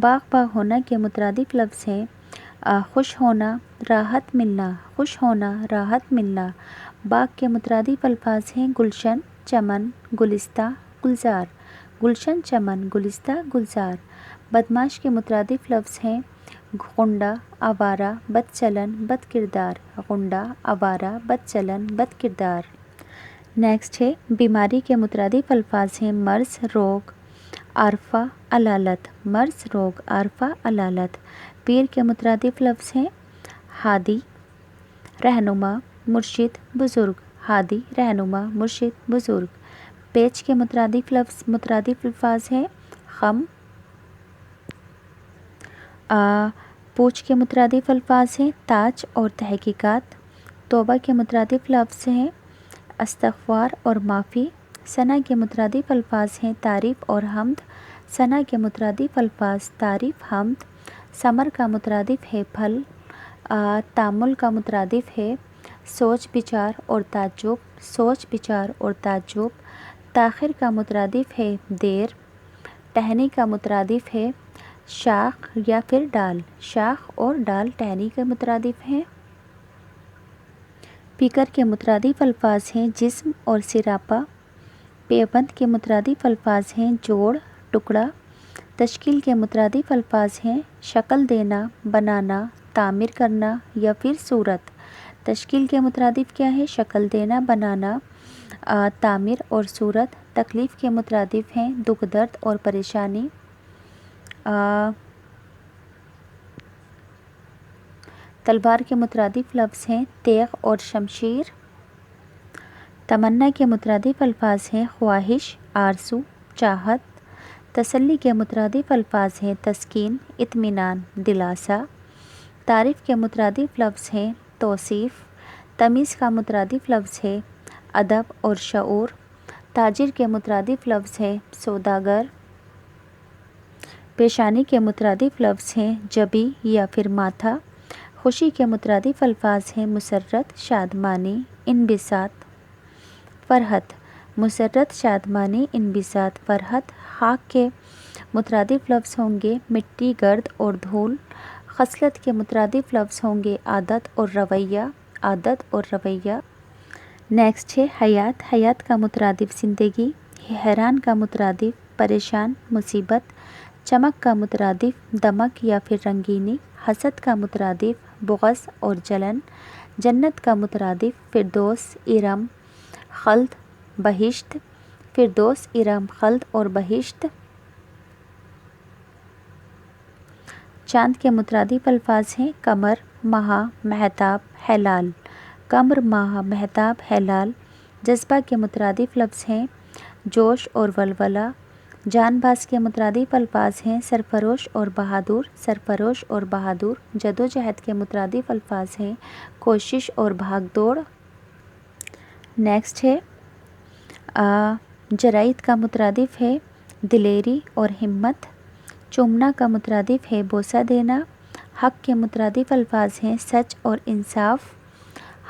باغ باغ ہونا کے مترادف لفظ ہیں خوش ہونا، راحت ملنا، خوش ہونا، راحت ملنا۔ باغ کے مترادف الفاظ ہیں گلشن، چمن، گلستہ، گلزار، گلشن، چمن، گلستہ، گلزار۔ بدمعاش کے مترادف لفظ ہیں غنڈہ، آوارہ، بد چلن، بد کردار، غنڈہ، آوارہ، بد چلن، بد کردار۔ نیکسٹ ہے بیماری کے مترادف الفاظ ہیں مرض، روگ، عارفہ، علالت، مرض، روگ، عارفہ، علالت۔ پیر کے مترادف لفظ ہیں ہادی، رہنما، مرشد، بزرگ، ہادی، رہنما، مرشد، بزرگ۔ پیچ کے مترادف الفاظ ہیں خم، پوچھ کے مترادف الفاظ ہیں تاج اور تحقیقات۔ توبہ کے مترادف لفظ ہیں استغفار اور معافی۔ ثنا کے مترادف الفاظ ہیں تعریف اور حمد۔ ثنا کے مترادف الفاظ تعریف، حمد۔ ثمر کا مترادف ہے پھل۔ تامل کا مترادف ہے سوچ بچار اور تعجب، سوچ بچار اور تعجب۔ تاخیر کا مترادف ہے دیر۔ ٹہنی کا مترادف ہے شاخ یا پھر ڈال، شاخ اور ڈال ٹہنی کے مترادف ہیں۔ پیکر کے مترادف الفاظ ہیں جسم اور سراپا۔ پیوند کے مترادف الفاظ ہیں جوڑ، ٹکڑا۔ تشکیل کے مترادف الفاظ ہیں شکل دینا، بنانا، تعمیر کرنا یا پھر صورت۔ تشکیل کے مترادف کیا ہے؟ شکل دینا، بنانا، تعمیر اور صورت۔ تکلیف کے مترادف ہیں دکھ، درد اور پریشانی۔ تلوار کے مترادف لفظ ہیں تیغ اور شمشیر۔ تمنا کے مترادف الفاظ ہیں خواہش، آرزو، چاہت۔ تسلی کے مترادف الفاظ ہیں تسکین، اطمینان، دلاسا۔ تعریف کے مترادف لفظ ہیں توصیف۔ تمیز کا مترادف لفظ ہے ادب اور شعور۔ تاجر کے مترادف لفظ ہے سوداگر۔ پیشانی کے مترادف لفظ ہیں جبی یا پھر ماتھا۔ خوشی کے مترادف الفاظ ہیں مسرت، شادمانی، انبساط۔ فرحت، مسرت، شادمانی، انبساط، فرحت۔ خاک کے مترادف لفظ ہوں گے مٹی، گرد اور دھول۔ خصلت کے مترادف لفظ ہوں گے عادت اور رویہ، عادت اور رویہ۔ نیکسٹ ہے حیات۔ حیات کا مترادف زندگی۔ حیران کا مترادف پریشان، مصیبت۔ چمک کا مترادف دمک یا پھر رنگینی۔ حسد کا مترادف بغض اور جلن۔ جنت کا مترادف فردوس، ارم، خلد، بہشت۔ فردوس، ارم، خلد اور بہشت۔ چاند کے مترادف الفاظ ہیں قمر، ماہ، مہتاب، ہلال۔ قمر، ماہ، مہتاب، ہلال۔ جذبہ کے مترادف لفظ ہیں جوش اور ولولہ۔ جان باز کے مترادف الفاظ ہیں سرفروش اور بہادر، سرفروش اور بہادر۔ جدوجہد کے مترادف الفاظ ہیں کوشش اور بھاگ دوڑ۔ نیکسٹ ہے جرائد کا مترادف ہے دلیری اور ہمت۔ چومنا کا مترادف ہے بوسہ دینا۔ حق کے مترادف الفاظ ہیں سچ اور انصاف۔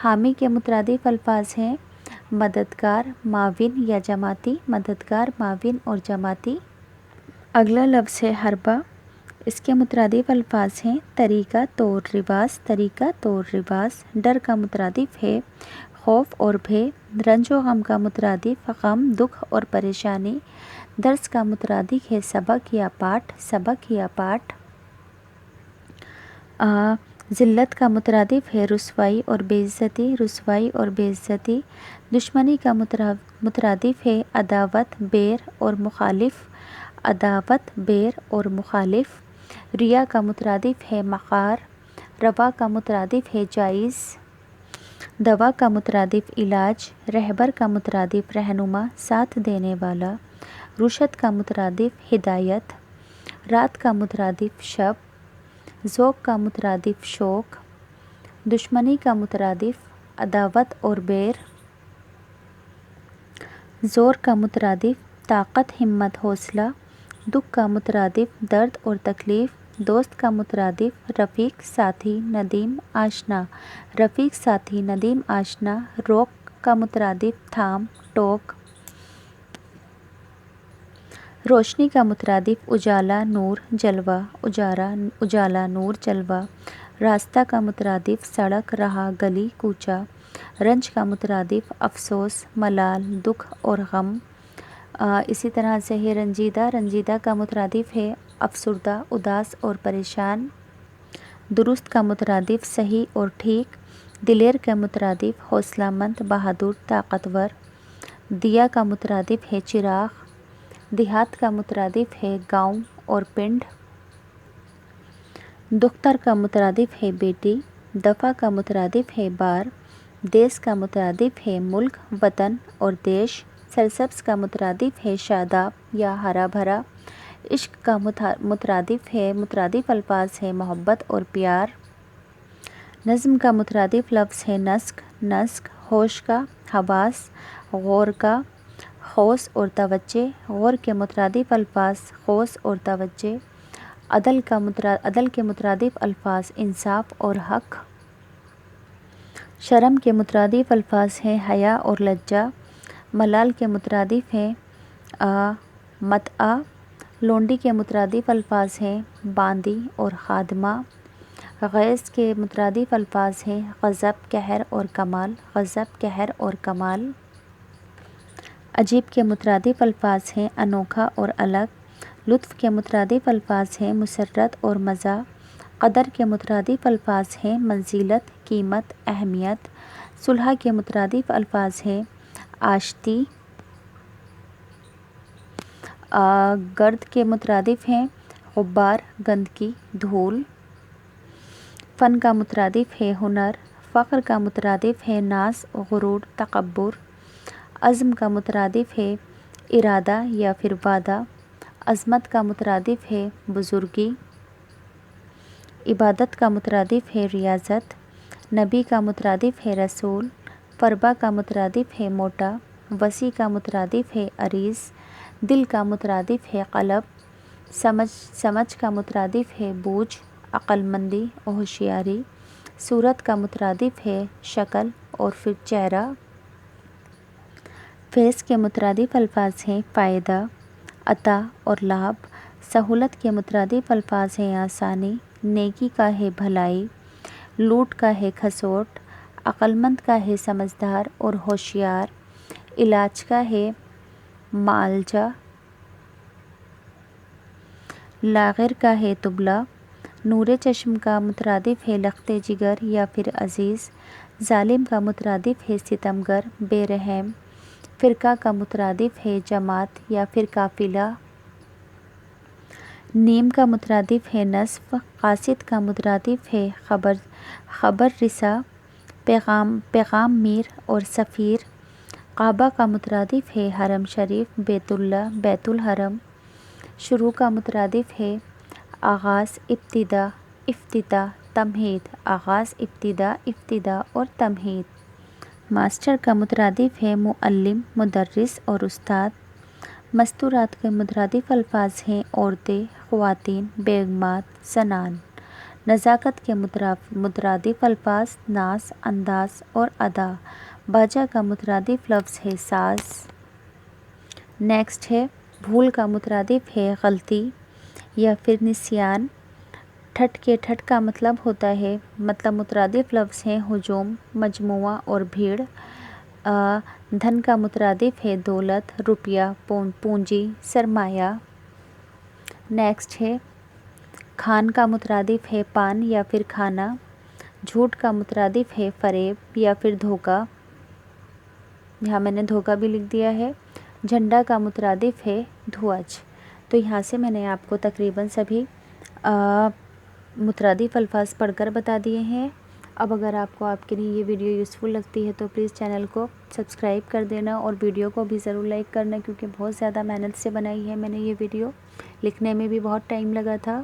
حامی کے مترادف الفاظ ہیں مددگار، معاون یا جماعتی، مددگار، معاون اور جماعتی۔ اگلا لفظ ہے حربہ۔ اس کے مترادف الفاظ ہیں طریقہ، طور، رواج، طریقہ، طور، رواج۔ ڈر کا مترادف ہے خوف اور بھے۔ رنج و غم کا مترادف غم، دکھ اور پریشانی۔ درس کا مترادف ہے سبق یا پاٹھ، سبق یا پاٹھ۔ ذلت کا مترادف ہے رسوائی اور بے عزتی، رسوائی اور بے عزتی۔ دشمنی کا مترادف ہے عداوت، بیر اور مخالف، عداوت، بیر اور مخالف۔ ریا کا مترادف ہے مکار۔ روا کا مترادف ہے جائز۔ دوا کا مترادف علاج۔ رہبر کا مترادف رہنما، ساتھ دینے والا۔ رشد کا مترادف ہدایت۔ رات کا مترادف شب۔ ذوق کا مترادف شوق۔ دشمنی کا مترادف عداوت اور بیر۔ زور کا مترادف طاقت، ہمت، حوصلہ۔ دکھ کا مترادف درد اور تکلیف۔ دوست کا مترادف رفیق، ساتھی، ندیم، آشنا۔ رفیق، ساتھی، ندیم، آشنا۔ روک کا مترادف تھام، ٹوک۔ روشنی کا مترادف اجالا نور جلوہ، اجالا نور جلوہ۔ راستہ کا مترادف سڑک راہ گلی کوچہ۔ رنج کا مترادف افسوس ملال دکھ اور غم۔ اسی طرح سے ہے رنجیدہ کا مترادف ہے افسردہ اداس اور پریشان۔ درست کا مترادف صحیح اور ٹھیک۔ دلیر کا مترادف حوصلہ مند بہادر طاقتور۔ دیا کا مترادف ہے چراغ۔ دیہات کا مترادف ہے گاؤں اور پنڈ۔ دختر کا مترادف ہے بیٹی۔ دفع کا مترادف ہے بار۔ دیس کا مترادف ہے ملک وطن اور دیش۔ سرسبز کا مترادف ہے شاداب یا ہرا بھرا۔ عشق کا مترادف الفاظ ہے محبت اور پیار۔ نظم کا مترادف لفظ ہے نسق۔ ہوش کا حواس۔ غور کا خوص اور توجہ۔ غور کے مترادف الفاظ خوص اور توجہ۔ عدل کے مترادف الفاظ انصاف اور حق۔ شرم کے مترادف الفاظ ہیں حیا اور لجہ۔ ملال کے مترادف ہیں متعہ۔ لونڈی کے مترادف الفاظ ہیں باندی اور خادمہ۔ غیظ کے مترادف الفاظ ہیں غضب قہر اور کمال۔ عجیب کے مترادف الفاظ ہیں انوکھا اور الگ۔ لطف کے مترادف الفاظ ہیں مسرت اور مزہ۔ قدر کے مترادف الفاظ ہیں منزلت قیمت اہمیت۔ صلح کے مترادف الفاظ ہیں آشتی۔ گرد کے مترادف ہیں غبار گندگی دھول۔ فن کا مترادف ہے ہنر۔ فخر کا مترادف ہے ناز غرور تکبر۔ عزم کا مترادف ہے ارادہ یا پھر وعدہ۔ عظمت کا مترادف ہے بزرگی۔ عبادت کا مترادف ہے ریاضت۔ نبی کا مترادف ہے رسول۔ فربہ کا مترادف ہے موٹا۔ وسیع کا مترادف ہے عریض۔ دل کا مترادف ہے قلب۔ سمجھ کا مترادف ہے بوجھ عقل مندی اور ہوشیاری۔ صورت کا مترادف ہے شکل اور پھر چہرہ۔ فیض کے مترادف الفاظ ہیں فائدہ عطا اور لابھ۔ سہولت کے مترادف الفاظ ہیں آسانی۔ نیکی کا ہے بھلائی۔ لوٹ کا ہے کھسوٹ۔ عقل مند کا ہے سمجھدار اور ہوشیار۔ علاج کا ہے معالجہ۔ لاغر کا ہے تبلا۔ نور چشم کا مترادف ہے لخت جگر یا پھر عزیز۔ ظالم کا مترادف ہے ستمگر بے رحم۔ فرقہ کا مترادف ہے جماعت یا پھر قافلہ۔ نیم کا مترادف ہے نصف۔ قاصد کا مترادف ہے خبر رساں پیغام میر اور سفیر۔ کعبہ کا مترادف ہے حرم شریف بیت اللہ بیت الحرم۔ شروع کا مترادف ہے آغاز ابتدا افتتاح تمہید۔ آغاز ابتدا اور تمہید۔ ماسٹر کا مترادف ہے معلم مدرس اور استاد۔ مستورات کے مترادف الفاظ ہیں عورتیں خواتین بیگمات زنان۔ نزاکت کے مترادف الفاظ ناز انداز اور ادا۔ باجا کا مترادف لفظ ہے ساز۔ نیکسٹ ہے بھول کا مترادف ہے غلطی یا پھر نسیان۔ ٹھٹ کا مطلب ہوتا ہے مترادف لفظ ہیں ہجوم مجموعہ اور بھیڑ۔ دھن کا مترادف ہے دولت روپیہ پونجی سرمایہ۔ نیکسٹ ہے کھان کا مترادف ہے پان یا پھر کھانا۔ جھوٹ کا مترادف ہے فریب یا پھر دھوکہ۔ یہاں میں نے دھوکہ بھی لکھ دیا ہے۔ جھنڈا کا مترادف ہے دھوج۔ تو یہاں سے میں نے آپ کو تقریباً سبھی مترادف الفاظ پڑھ کر بتا دیے ہیں۔ اب اگر آپ کے لیے یہ ویڈیو یوزفل لگتی ہے تو پلیز چینل کو سبسکرائب کر دینا اور ویڈیو کو بھی ضرور لائک کرنا، کیونکہ بہت زیادہ محنت سے بنائی ہے میں نے یہ ویڈیو، لکھنے میں بھی بہت ٹائم لگا تھا۔